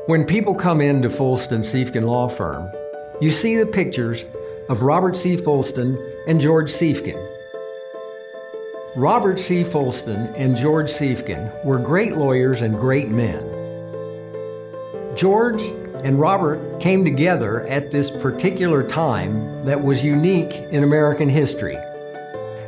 When people come into Foulston Siefkin Law Firm, you see the pictures of Robert C. Foulston and George Siefkin. Robert C. Foulston and George Siefkin were great lawyers and great men. George and Robert came together at this particular time that was unique in American history.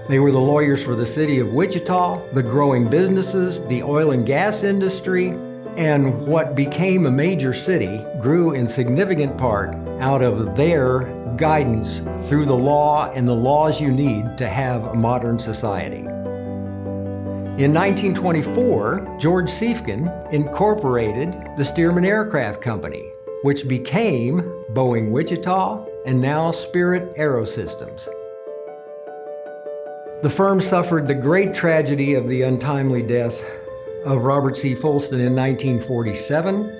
They were the lawyers for the city of Wichita, the growing businesses, the oil and gas industry, and what became a major city grew in significant part out of their guidance through the law and the laws you need to have a modern society. In 1924, George Siefkin incorporated the Stearman Aircraft Company, which became Boeing Wichita and now Spirit Aerosystems. The firm suffered the great tragedy of the untimely death of Robert C. Foulston in 1947,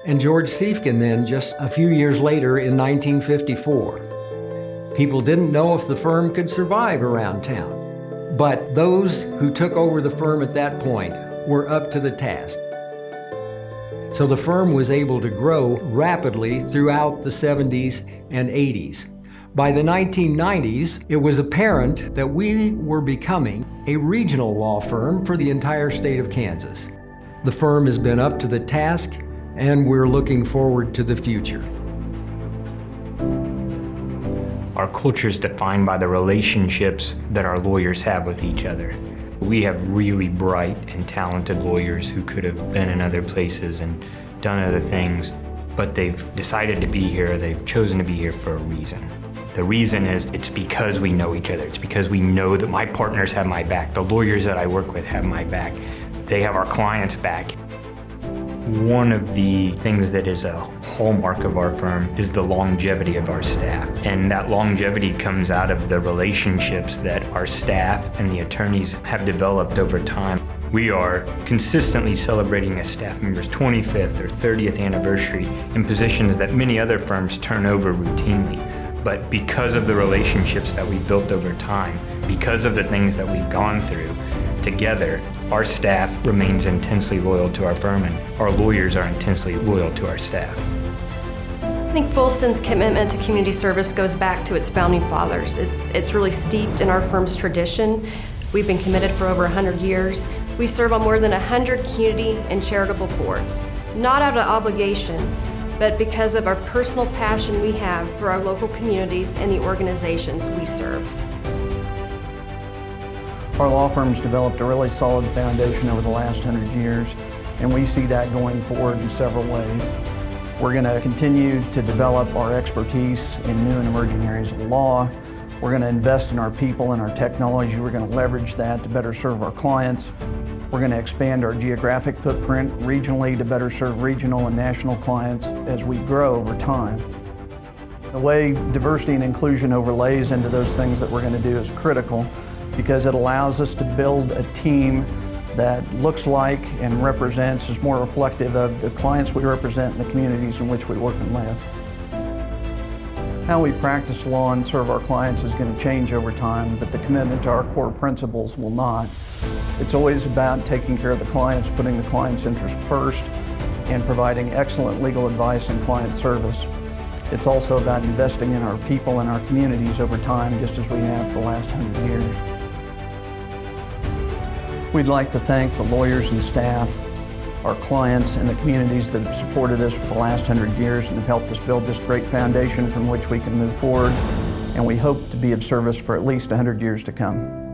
and George Siefkin then just a few years later in 1954. People didn't know if the firm could survive around town, but those who took over the firm at that point were up to the task. So the firm was able to grow rapidly throughout the 70s and 80s. By the 1990s, it was apparent that we were becoming a regional law firm for the entire state of Kansas. The firm has been up to the task, and we're looking forward to the future. Our culture is defined by the relationships that our lawyers have with each other. We have really bright and talented lawyers who could have been in other places and done other things, but they've decided to be here, they've chosen to be here for a reason. The reason is it's because we know each other. It's because we know that my partners have my back. The lawyers that I work with have my back. They have our clients' back. One of the things that is a hallmark of our firm is the longevity of our staff. And that longevity comes out of the relationships that our staff and the attorneys have developed over time. We are consistently celebrating a staff member's 25th or 30th anniversary in positions that many other firms turn over routinely. But because of the relationships that we've built over time, because of the things that we've gone through together, our staff remains intensely loyal to our firm, and our lawyers are intensely loyal to our staff. I think Foulston's commitment to community service goes back to its founding fathers. It's really steeped in our firm's tradition. We've been committed for over 100 years. We serve on more than 100 community and charitable boards, not out of obligation, but because of our personal passion we have for our local communities and the organizations we serve. Our law firm's developed a really solid foundation over the last 100 years, and we see that going forward in several ways. We're going to continue to develop our expertise in new and emerging areas of law. We're going to invest in our people and our technology. We're going to leverage that to better serve our clients. We're going to expand our geographic footprint regionally to better serve regional and national clients as we grow over time. The way diversity and inclusion overlays into those things that we're going to do is critical because it allows us to build a team that looks like and represents, is more reflective of the clients we represent and the communities in which we work and live. How we practice law and serve our clients is going to change over time, but the commitment to our core principles will not. It's always about taking care of the clients, putting the client's interest first, and providing excellent legal advice and client service. It's also about investing in our people and our communities over time, just as we have for the last 100 years. We'd like to thank the lawyers and staff, our clients, and the communities that have supported us for the last 100 years and have helped us build this great foundation from which we can move forward, and we hope to be of service for at least 100 years to come.